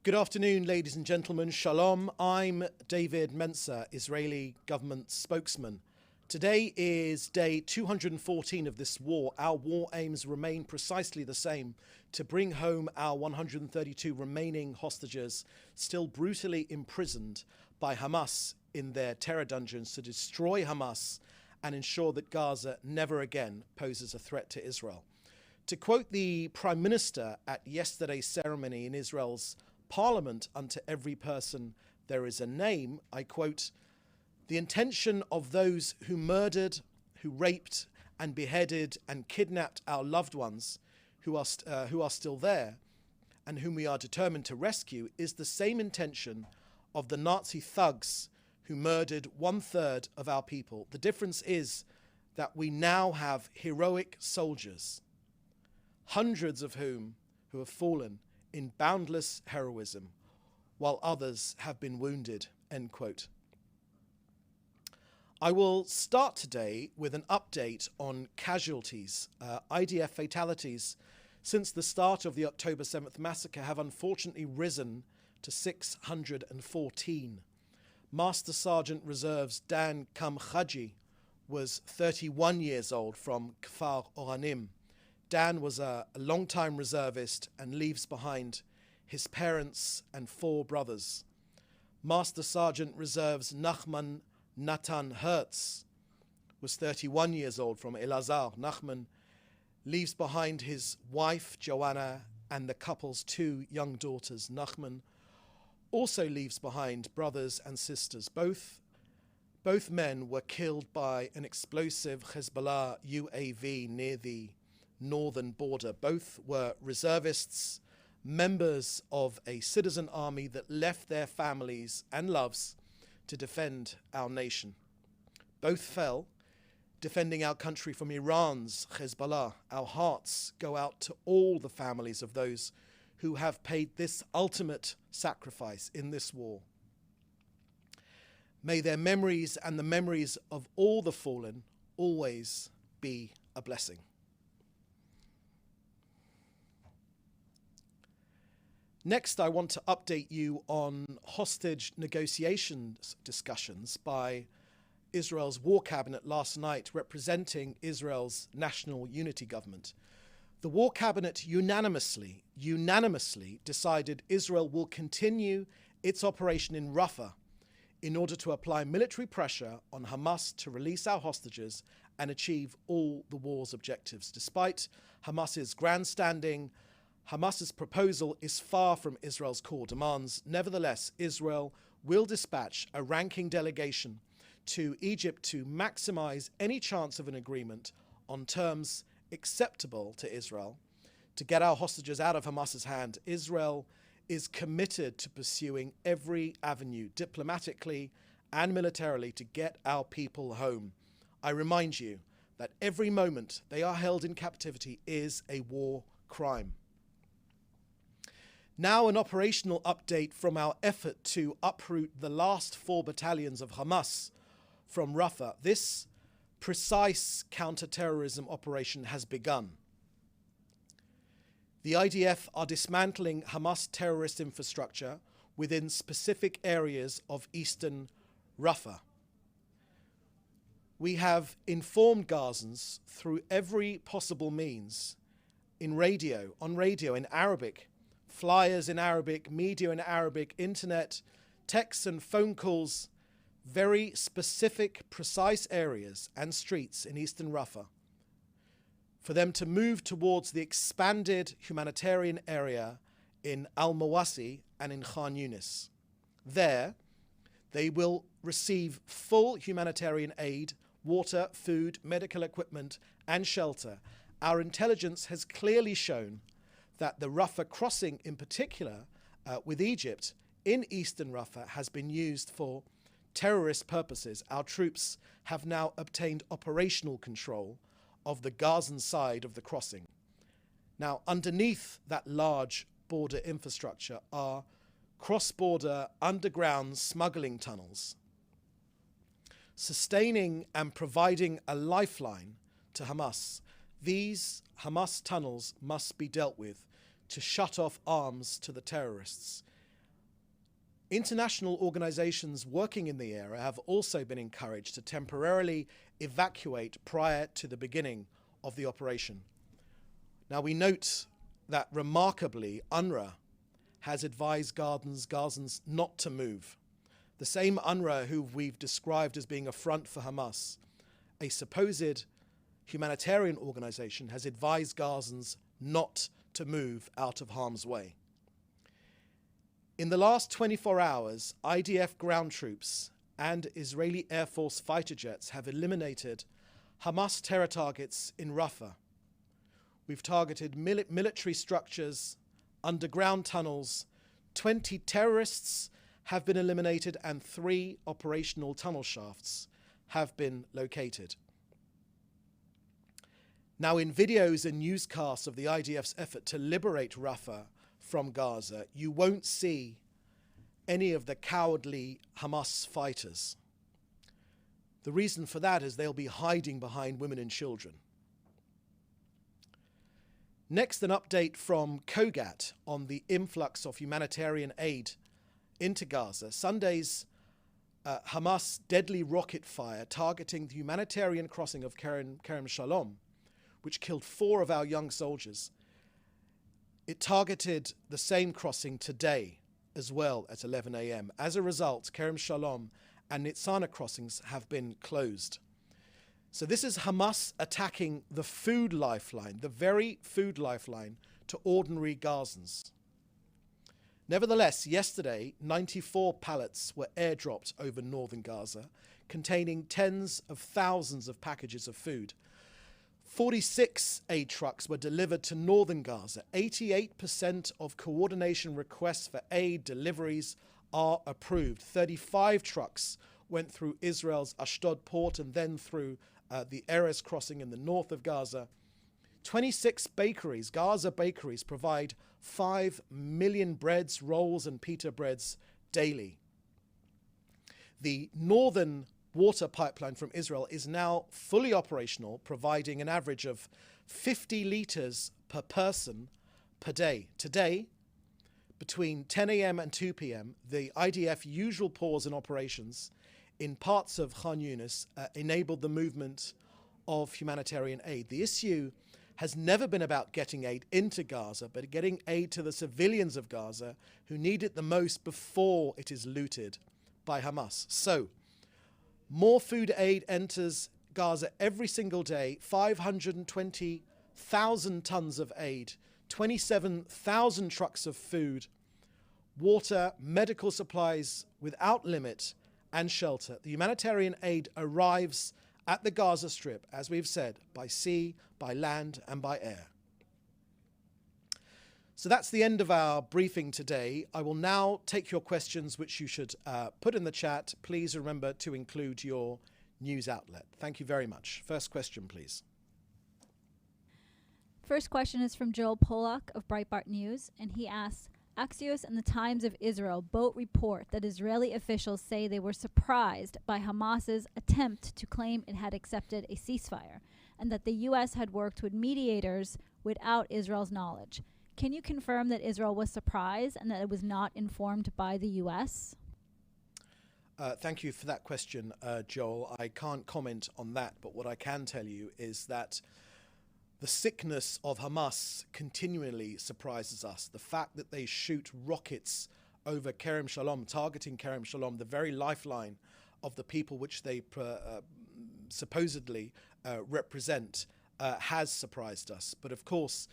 Good afternoon, ladies and gentlemen. Shalom. I'm David Mencer, Israeli Government Spokesman. Today is day 214 of this war. Our war aims remain precisely the same: to bring home our 132 remaining hostages still brutally imprisoned by Hamas in their terror dungeons, to destroy Hamas and ensure that Gaza never again poses a threat to Israel. To quote the Prime Minister at yesterday's ceremony in Israel's Parliament, "Unto every person there is a name," I quote, "The intention of those who murdered, who raped and beheaded and kidnapped our loved ones who are still there and whom we are determined to rescue is the same intention of the Nazi thugs who murdered 1/3 of our people. The difference is that we now have heroic soldiers, hundreds of whom who have fallen in boundless heroism, while others have been wounded," end quote. I will start today with an update on casualties. IDF fatalities since the start of the October 7th massacre have unfortunately risen to 614. Master Sergeant Reserves Dan Kamkhaji was 31 years old from Kfar Oranim. Dan was a long-time reservist and leaves behind his parents and 4 brothers. Master Sergeant Reserves Nachman Natan Hertz was 31 years old from Elazar. Nachman leaves behind his wife, Joanna, and the couple's 2 young daughters. Nachman also leaves behind brothers and sisters. Both men were killed by an explosive Hezbollah UAV near the northern border. Both were reservists, members of a citizen army that left their families and loves to defend our nation. Both fell defending our country from Iran's Hezbollah. Our hearts go out to all the families of those who have paid this ultimate sacrifice in this war. May their memories and the memories of all the fallen always be a blessing. Next, I want to update you on hostage negotiations discussions by Israel's War Cabinet last night, representing Israel's National Unity Government. The War Cabinet unanimously decided Israel will continue its operation in Rafa in order to apply military pressure on Hamas to release our hostages and achieve all the war's objectives. Despite Hamas's grandstanding, Hamas's proposal is far from Israel's core demands. Nevertheless, Israel will dispatch a ranking delegation to Egypt to maximize any chance of an agreement on terms acceptable to Israel to get our hostages out of Hamas's hand. Israel is committed to pursuing every avenue, diplomatically and militarily, to get our people home. I remind you that every moment they are held in captivity is a war crime. Now an operational update from our effort to uproot the last 4 battalions of Hamas from Rafa. This precise counter-terrorism operation has begun. The IDF are dismantling Hamas terrorist infrastructure within specific areas of eastern Rafa. We have informed Gazans through every possible means, on radio, in Arabic, flyers in Arabic, media in Arabic, internet, texts and phone calls, very specific, precise areas and streets in eastern Rafa, for them to move towards the expanded humanitarian area in Al-Mawasi and in Khan Yunis. There, they will receive full humanitarian aid, water, food, medical equipment, and shelter. Our intelligence has clearly shown that the Rafah crossing in particular with Egypt in eastern Rafah has been used for terrorist purposes. Our troops have now obtained operational control of the Gazan side of the crossing. Now, underneath that large border infrastructure are cross-border underground smuggling tunnels, sustaining and providing a lifeline to Hamas. These Hamas tunnels must be dealt with to shut off arms to the terrorists. International organizations working in the area have also been encouraged to temporarily evacuate prior to the beginning of the operation. Now, we note that remarkably, UNRWA has advised Gazans not to move. The same UNRWA who we've described as being a front for Hamas, a supposed humanitarian organization, has advised Gazans not to move out of harm's way. In the last 24 hours, IDF ground troops and Israeli Air Force fighter jets have eliminated Hamas terror targets in Rafa. We've targeted military structures, underground tunnels. 20 terrorists have been eliminated and 3 operational tunnel shafts have been located. Now, in videos and newscasts of the IDF's effort to liberate Rafa from Gaza, you won't see any of the cowardly Hamas fighters. The reason for that is they'll be hiding behind women and children. Next, an update from COGAT on the influx of humanitarian aid into Gaza. Sunday's Hamas deadly rocket fire targeting the humanitarian crossing of Kerem Shalom, which killed 4 of our young soldiers. It targeted the same crossing today as well at 11 a.m. As a result, Kerem Shalom and Nitzana crossings have been closed. So this is Hamas attacking the food lifeline, the very food lifeline to ordinary Gazans. Nevertheless, yesterday, 94 pallets were airdropped over northern Gaza, containing tens of thousands of packages of food. 46 aid trucks were delivered to northern Gaza. 88% of coordination requests for aid deliveries are approved. 35 trucks went through Israel's Ashdod port and then through the Erez crossing in the north of Gaza. 26 bakeries, Gaza bakeries, provide 5 million breads, rolls and pita breads daily. The northern water pipeline from Israel is now fully operational, providing an average of 50 litres per person per day. Today, between 10 a.m. and 2 p.m., the IDF usual pause in operations in parts of Khan Yunis enabled the movement of humanitarian aid. The issue has never been about getting aid into Gaza, but getting aid to the civilians of Gaza who need it the most before it is looted by Hamas. So, more food aid enters Gaza every single day, 520,000 tons of aid, 27,000 trucks of food, water, medical supplies without limit, and shelter. The humanitarian aid arrives at the Gaza Strip, as we've said, by sea, by land, and by air. So that's the end of our briefing today. I will now take your questions, which you should put in the chat. Please remember to include your news outlet. Thank you very much. First question, please. First question is from Joel Polak of Breitbart News, and he asks, Axios and the Times of Israel both report that Israeli officials say they were surprised by Hamas's attempt to claim it had accepted a ceasefire, and that the U.S. had worked with mediators without Israel's knowledge. Can you confirm that Israel was surprised and that it was not informed by the U.S.? Thank you for that question, Joel. I can't comment on that, but what I can tell you is that the sickness of Hamas continually surprises us. The fact that they shoot rockets over Kerem Shalom, targeting Kerem Shalom, the very lifeline of the people which they supposedly represent, has surprised us. But of course,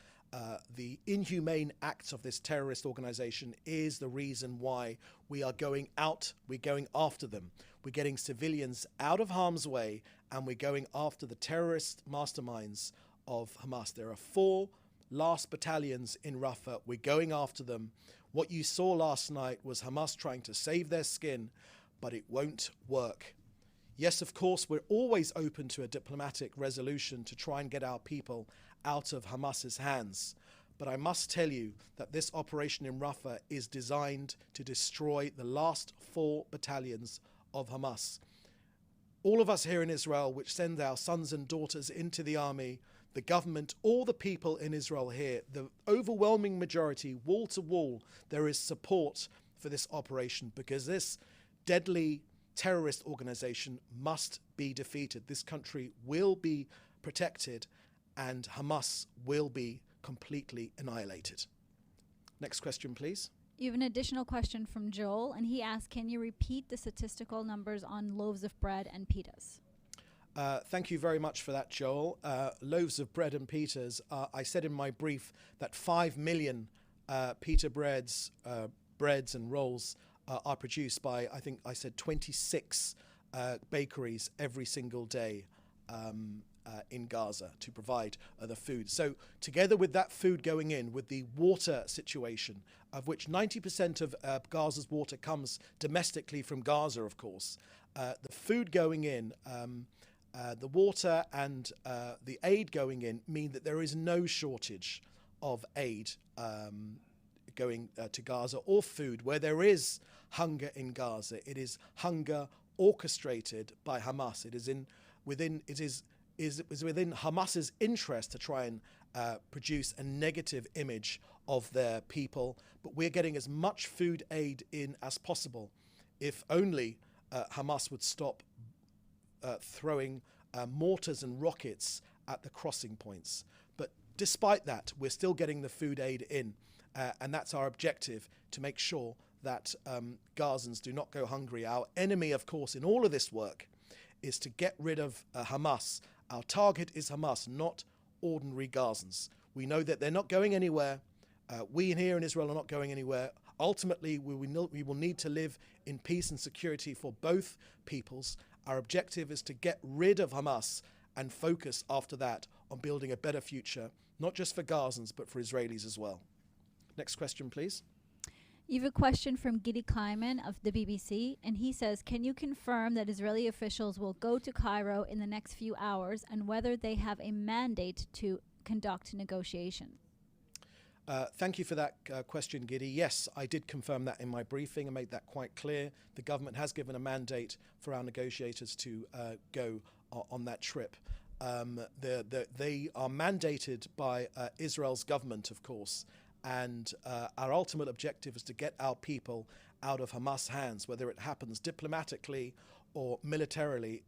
the inhumane acts of this terrorist organization is the reason why we are going out, we're going after them. We're getting civilians out of harm's way, and we're going after the terrorist masterminds of Hamas. There are 4 last battalions in Rafa. We're going after them. What you saw last night was Hamas trying to save their skin, but it won't work. Yes, of course, we're always open to a diplomatic resolution to try and get our people out of Hamas's hands. But I must tell you that this operation in Rafah is designed to destroy the last 4 battalions of Hamas. All of us here in Israel, which send our sons and daughters into the army, the government, all the people in Israel here, the overwhelming majority, wall to wall, there is support for this operation, because this deadly terrorist organization must be defeated. This country will be protected and Hamas will be completely annihilated. Next question, please. You have an additional question from Joel, and he asks, can you repeat the statistical numbers on loaves of bread and pitas? Thank you very much for that, Joel. Loaves of bread and pitas, I said in my brief that 5 million pita breads and rolls are produced by, I think I said 26 bakeries every single day in Gaza to provide the food. So together with that food going in, with the water situation, of which 90% of Gaza's water comes domestically from Gaza, of course, the food going in, the water and the aid going in mean that there is no shortage of aid going to Gaza, or food. Where there is hunger in Gaza, it is hunger orchestrated by Hamas. It is within Hamas's interest to try and produce a negative image of their people. But we're getting as much food aid in as possible. If only Hamas would stop throwing mortars and rockets at the crossing points. But despite that, we're still getting the food aid in. And that's our objective, to make sure that Gazans do not go hungry. Our enemy, of course, in all of this work is to get rid of Hamas. Our target is Hamas, not ordinary Gazans. We know that they're not going anywhere. We here in Israel are not going anywhere. Ultimately, we will need to live in peace and security for both peoples. Our objective is to get rid of Hamas and focus after that on building a better future, not just for Gazans, but for Israelis as well. Next question, please. You have a question from Gidi Kleiman of the BBC, and he says, can you confirm that Israeli officials will go to Cairo in the next few hours, and whether they have a mandate to conduct negotiations? Thank you for that question, Gidi. Yes, I did confirm that in my briefing and made that quite clear. The government has given a mandate for our negotiators to go on that trip. They are mandated by Israel's government, of course, and our ultimate objective is to get our people out of Hamas' hands, whether it happens diplomatically or militarily.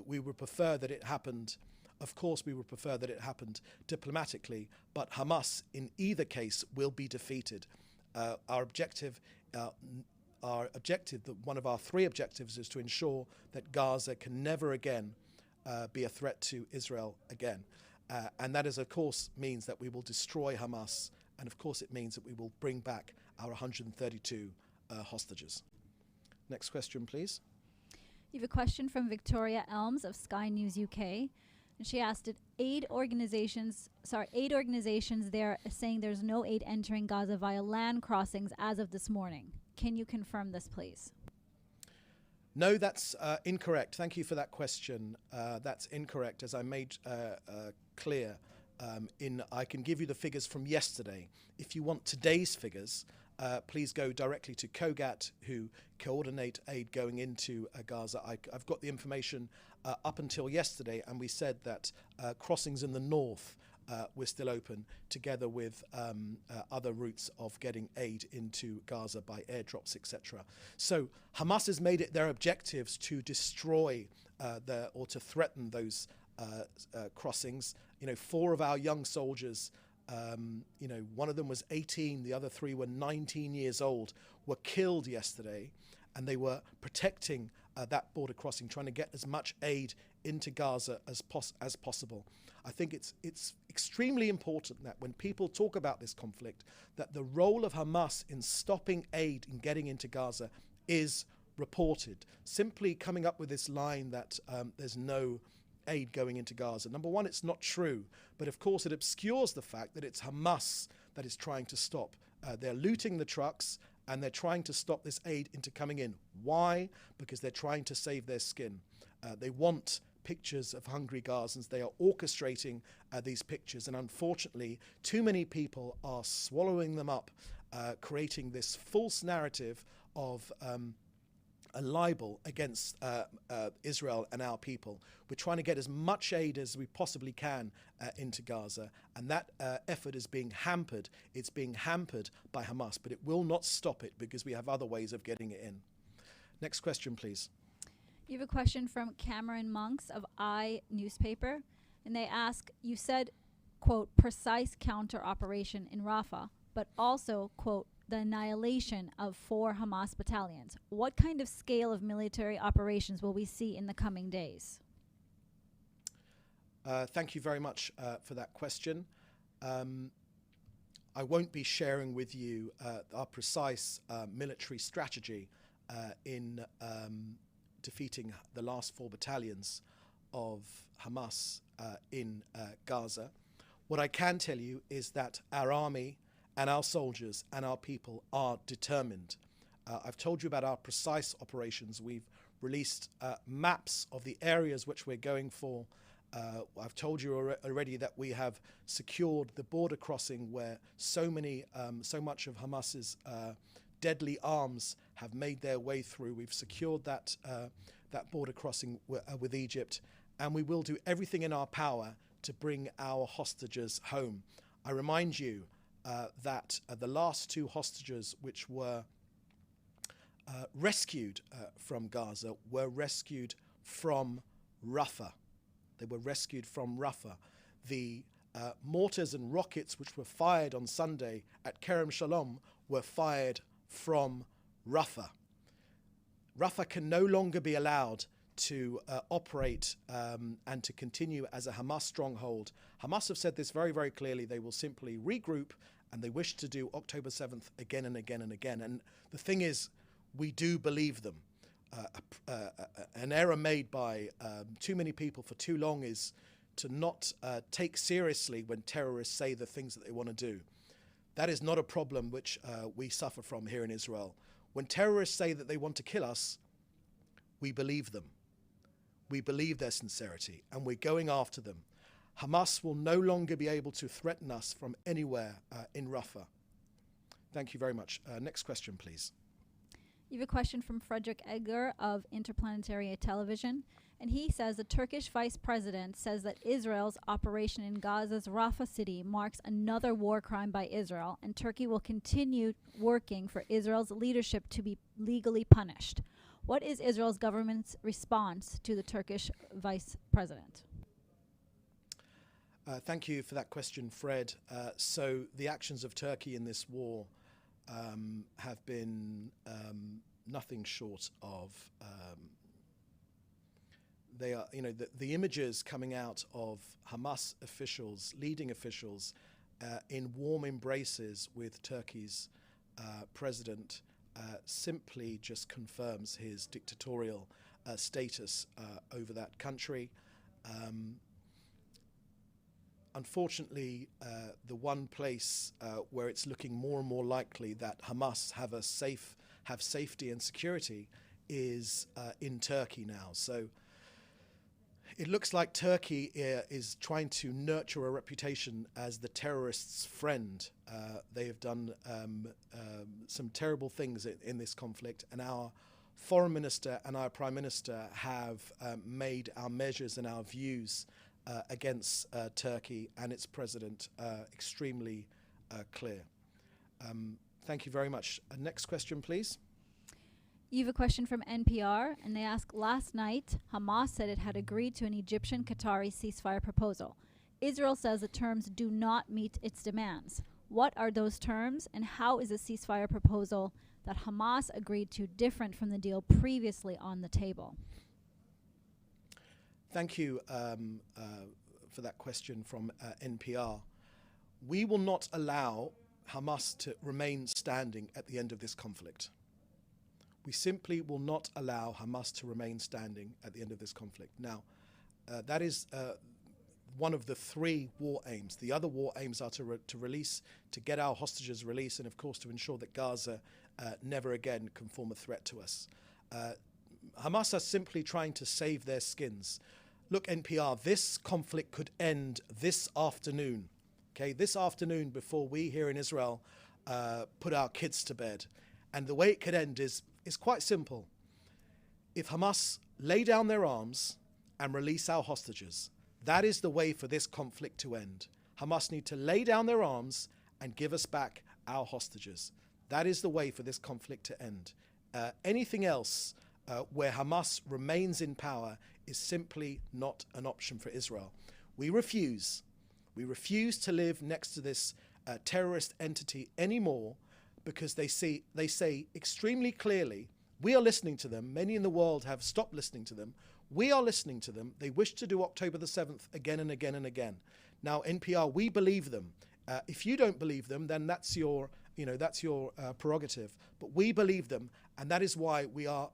We would prefer that it happened. Of course, we would prefer that it happened diplomatically, but Hamas, in either case, will be defeated. Our objective, one of our three objectives, is to ensure that Gaza can never again be a threat to Israel again. And that, of course, means that we will destroy Hamas, and of course it means that we will bring back our 132 hostages. Next question, please. You have a question from Victoria Elms of Sky News UK. And she asked, did aid organizations there are saying there's no aid entering Gaza via land crossings as of this morning. Can you confirm this, please? No, that's incorrect. Thank you for that question. That's incorrect, as I made clear. I can give you the figures from yesterday. If you want today's figures, please go directly to COGAT, who coordinate aid going into Gaza. I've got the information up until yesterday, and we said that crossings in the north were still open, together with other routes of getting aid into Gaza by airdrops, etc. So Hamas has made it their objectives to destroy or to threaten those crossings. 4 of our young soldiers, one of them was 18, the other 3 were 19 years old, were killed yesterday, and they were protecting that border crossing, trying to get as much aid into Gaza as possible. I think it's extremely important that when people talk about this conflict, that the role of Hamas in stopping aid in getting into Gaza is reported. Simply coming up with this line that there's no aid going into Gaza. Number one, it's not true, but of course it obscures the fact that it's Hamas that is trying to stop. They're looting the trucks, and they're trying to stop this aid into coming in. Why? Because they're trying to save their skin. They want pictures of hungry Gazans. They are orchestrating these pictures, and unfortunately, too many people are swallowing them up, creating this false narrative of a libel against Israel and our people. We're trying to get as much aid as we possibly can into Gaza, and that effort is being hampered. It's being hampered by Hamas, but it will not stop it because we have other ways of getting it in. Next question, please. You have a question from Cameron Monks of newspaper, and they ask, you said, quote, precise counter operation in Rafa, but also, quote, the annihilation of 4 Hamas battalions. What kind of scale of military operations will we see in the coming days? Thank you very much for that question. I won't be sharing with you our precise military strategy in defeating the last 4 battalions of Hamas in Gaza. What I can tell you is that our army and our soldiers and our people are determined. I've told you about our precise operations. We've released maps of the areas which we're going for. I've told you already that we have secured the border crossing where so much of Hamas's deadly arms have made their way through. We've secured that border crossing with Egypt, and we will do everything in our power to bring our hostages home. I remind you that the last 2 hostages which were rescued from Gaza were rescued from Rafa. They were rescued from Rafa. The mortars and rockets which were fired on Sunday at Kerem Shalom were fired from Rafa. Rafa can no longer be allowed to operate and to continue as a Hamas stronghold. Hamas have said this very, very clearly. They will simply regroup, and they wish to do October 7th again and again and again. And the thing is, we do believe them. An error made by too many people for too long is to not take seriously when terrorists say the things that they want to do. That is not a problem which we suffer from here in Israel. When terrorists say that they want to kill us, we believe them. We believe their sincerity, and we're going after them. Hamas will no longer be able to threaten us from anywhere in Rafah. Thank you very much. Next question, please. You have a question from Frederick Edgar of Interplanetary Television, and he says the Turkish vice president says that Israel's operation in Gaza's Rafah city marks another war crime by Israel, and Turkey will continue working for Israel's leadership to be legally punished. What is Israel's government's response to the Turkish vice president? Thank you for that question, Fred. So the actions of Turkey in this war have been nothing short of they are, the images coming out of Hamas officials, leading officials, in warm embraces with Turkey's president simply just confirms his dictatorial status over that country. Unfortunately, the one place where it's looking more and more likely that Hamas have safety and security is in Turkey now. So it looks like Turkey is trying to nurture a reputation as the terrorists' friend. They have done some terrible things in this conflict, and our foreign minister and our prime minister have made our measures and our views against Turkey and its president extremely clear. Thank you very much. Next question, please. You have a question from NPR, and they ask, last night, Hamas said it had agreed to an Egyptian-Qatari ceasefire proposal. Israel says the terms do not meet its demands. What are those terms, and how is a ceasefire proposal that Hamas agreed to different from the deal previously on the table? Thank you for that question from NPR. We will not allow Hamas to remain standing at the end of this conflict. We simply will not allow Hamas to remain standing at the end of this conflict. Now, that is one of the 3 war aims. The other war aims are to release, to get our hostages released, and of course to ensure that Gaza never again can form a threat to us. Hamas are simply trying to save their skins. Look, NPR, this conflict could end this afternoon. Okay, this afternoon before we here in Israel put our kids to bed. And the way it could end is quite simple. if Hamas lay down their arms and release our hostages, that is the way for this conflict to end. Hamas need to lay down their arms and give us back our hostages. That is the way for this conflict to end. Anything else where Hamas remains in power is simply not an option for Israel. We refuse to live next to this terrorist entity anymore, because they say extremely clearly, we are listening to them. Many in the world have stopped listening to them. We are listening to them. They wish to do October the 7th again and again and again. Now, NPR, we believe them. If you don't believe them, then that's your prerogative. But we believe them, and that is why we are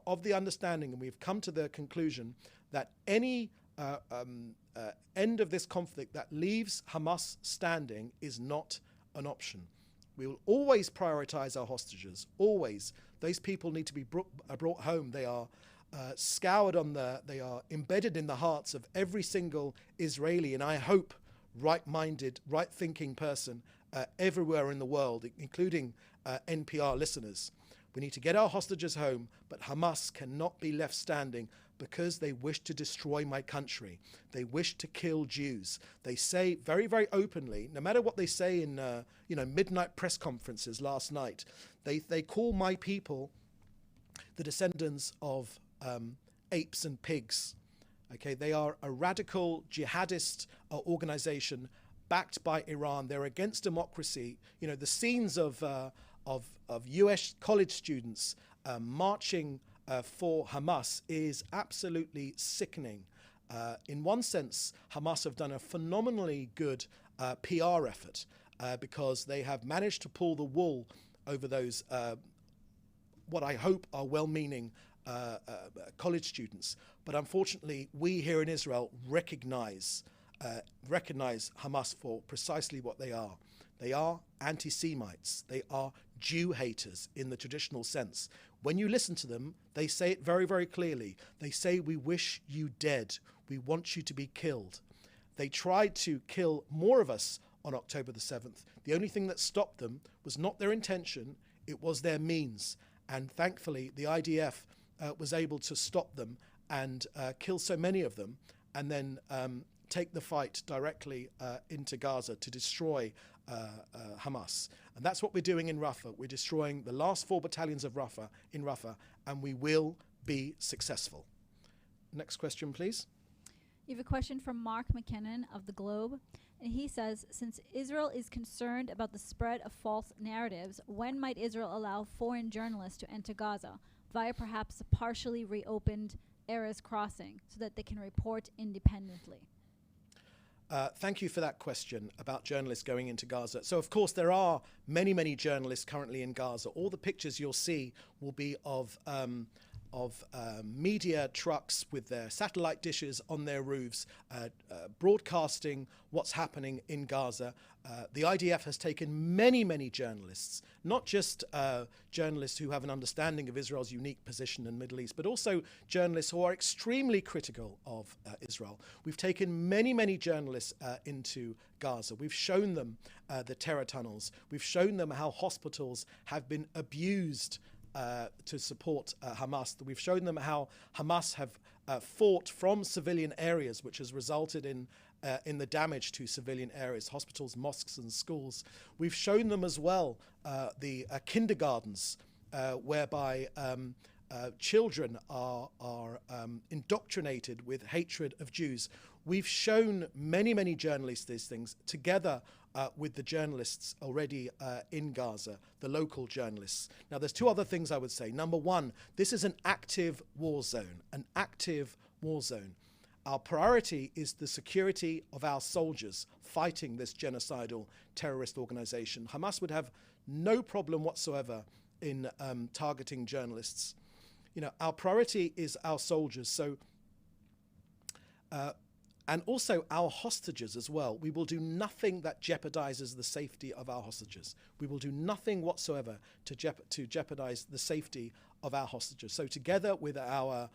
of the understanding, and we've come to the conclusion that any end of this conflict that leaves Hamas standing is not an option. We will always prioritize our hostages, always. Those people need to be brought home. They are they are embedded in the hearts of every single Israeli, and I hope right-minded, right-thinking person everywhere in the world, including NPR listeners. We need to get our hostages home, but Hamas cannot be left standing because they wish to destroy my country. They wish to kill Jews. They say very, very openly, no matter what they say in midnight press conferences last night, they call my people the descendants of apes and pigs. Okay, they are a radical jihadist organization backed by Iran. They're against democracy. You know, the scenes of US college students marching for Hamas is absolutely sickening. In one sense, Hamas have done a phenomenally good PR effort because they have managed to pull the wool over those, what I hope are well-meaning college students. But unfortunately, we here in Israel recognize Hamas for precisely what they are. They are anti-Semites. They are Jew haters in the traditional sense. When you listen to them, they say it very, very clearly. They say, we wish you dead. We want you to be killed. They tried to kill more of us on October the 7th. The only thing that stopped them was not their intention, it was their means. And thankfully, the IDF was able to stop them and kill so many of them, and then take the fight directly into Gaza to destroy Hamas. And that's what we're doing in Rafa. We're destroying the last 4 battalions of Rafa, and we will be successful. Next question, please. You have a question from Mark McKinnon of The Globe. And he says, since Israel is concerned about the spread of false narratives, when might Israel allow foreign journalists to enter Gaza via perhaps a partially reopened Erez crossing so that they can report independently? Thank you for that question about journalists going into Gaza. So, of course, there are many, many journalists currently in Gaza. All the pictures you'll see will be of media trucks with their satellite dishes on their roofs, broadcasting what's happening in Gaza. The IDF has taken many, many journalists, not just journalists who have an understanding of Israel's unique position in the Middle East, but also journalists who are extremely critical of Israel. We've taken many, many journalists into Gaza. We've shown them the terror tunnels. We've shown them how hospitals have been abused to support Hamas. We've shown them how Hamas have fought from civilian areas, which has resulted in the damage to civilian areas, hospitals, mosques and schools. We've shown them as well the kindergartens whereby children are indoctrinated with hatred of Jews. We've shown many, many journalists these things together with the journalists already in Gaza, the local journalists. Now, there's 2 other things I would say. Number 1, this is an active war zone, Our priority is the security of our soldiers fighting this genocidal terrorist organization. Hamas would have no problem whatsoever in targeting journalists. You know, our priority is our soldiers. So, and also our hostages as well. We will do nothing that jeopardizes the safety of our hostages. We will do nothing whatsoever to jeopardize the safety of our hostages. So together with our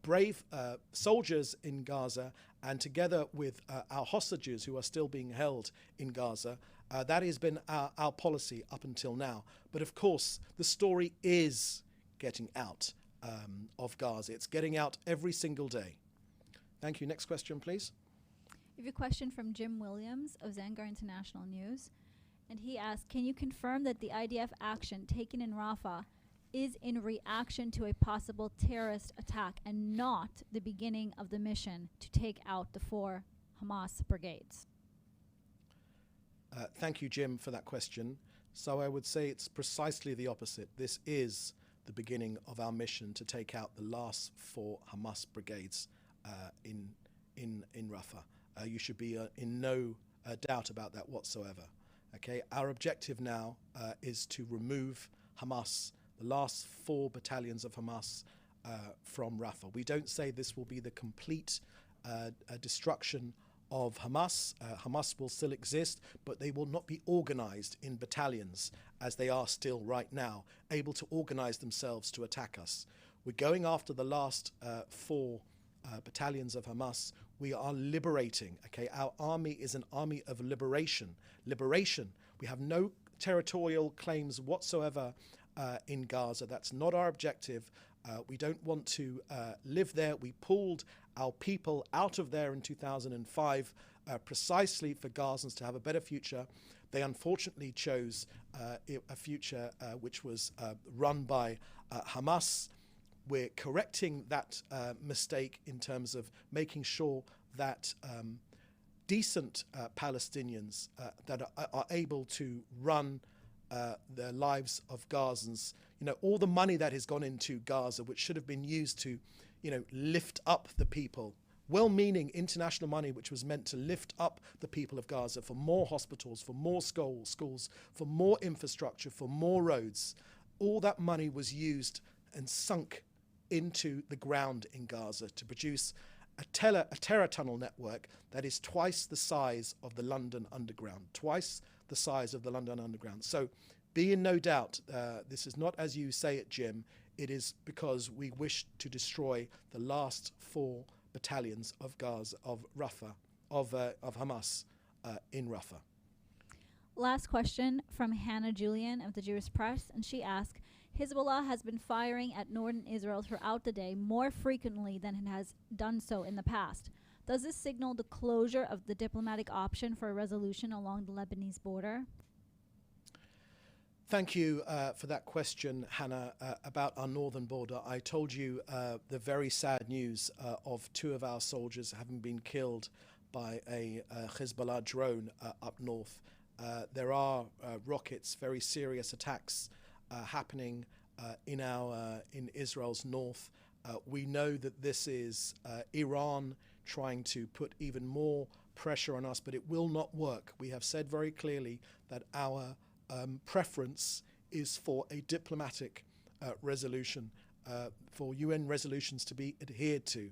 brave soldiers in Gaza and together with our hostages who are still being held in Gaza, that has been our policy up until now. But of course, the story is getting out. of Gaza. It's getting out every single day. Thank you. Next question, please. We have a question from Jim Williams of ZANGAR International News. And he asks, can you confirm that the IDF action taken in Rafa is in reaction to a possible terrorist attack and not the beginning of the mission to take out the 4 Hamas brigades? Thank you, Jim, for that question. So I would say it's precisely the opposite. This is the beginning of our mission to take out the last 4 Hamas brigades in Rafa. You should be in no doubt about that whatsoever. Okay, our objective now is to remove Hamas, the last 4 battalions of Hamas from Rafa. We don't say this will be the complete destruction of Hamas. Hamas will still exist, but they will not be organized in battalions as they are still right now, able to organize themselves to attack us. We're going after the last 4 battalions of Hamas. We are liberating. Okay, our army is an army of liberation. Liberation. We have no territorial claims whatsoever in Gaza. That's not our objective. We don't want to live there. We pulled our people out of there in 2005 precisely for Gazans to have a better future. They unfortunately chose a future which was run by Hamas. We're correcting that mistake in terms of making sure that decent Palestinians that are able to run the lives of Gazans, all the money that has gone into Gaza, which should have been used to, lift up the people, well-meaning international money, which was meant to lift up the people of Gaza for more hospitals, for more schools, for more infrastructure, for more roads. All that money was used and sunk into the ground in Gaza to produce a terror tunnel network that is twice the size of the London Underground, twice the size of the London Underground. So be in no doubt, this is not as you say it, Jim. It is because we wish to destroy the last 4 battalions of Gaza, of Rafa, of Hamas in Rafa. Last question from Hannah Julian of the Jewish Press, and she asks, Hezbollah has been firing at northern Israel throughout the day more frequently than it has done so in the past. Does this signal the closure of the diplomatic option for a resolution along the Lebanese border? Thank you for that question, Hannah, about our northern border. I told you the very sad news of 2 of our soldiers having been killed by a Hezbollah drone up north. There are rockets, very serious attacks happening in Israel's north. We know that this is Iran trying to put even more pressure on us, but it will not work. We have said very clearly that our preference is for a diplomatic resolution, for UN resolutions to be adhered to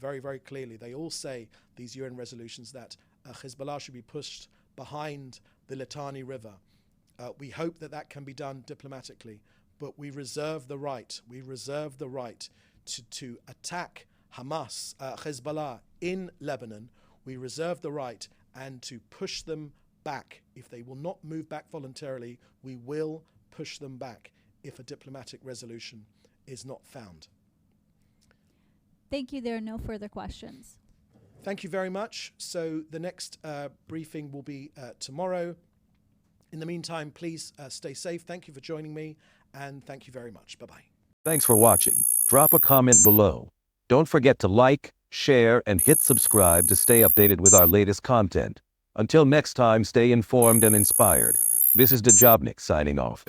very, very clearly. They all say, these UN resolutions, that Hezbollah should be pushed behind the Litani River. We hope that that can be done diplomatically, but we reserve the right. We reserve the right to attack Hamas, Hezbollah in Lebanon. We reserve the right and to push them back. If they will not move back voluntarily, we will push them back if a diplomatic resolution is not found. Thank you. There are no further questions. Thank you very much. So the next briefing will be tomorrow. In the meantime, please stay safe. Thank you for joining me, and thank you very much. Bye-bye. Thanks for watching. Drop a comment below. Don't forget to like, share, and hit subscribe to stay updated with our latest content. Until next time, stay informed and inspired. This is Djobnik signing off.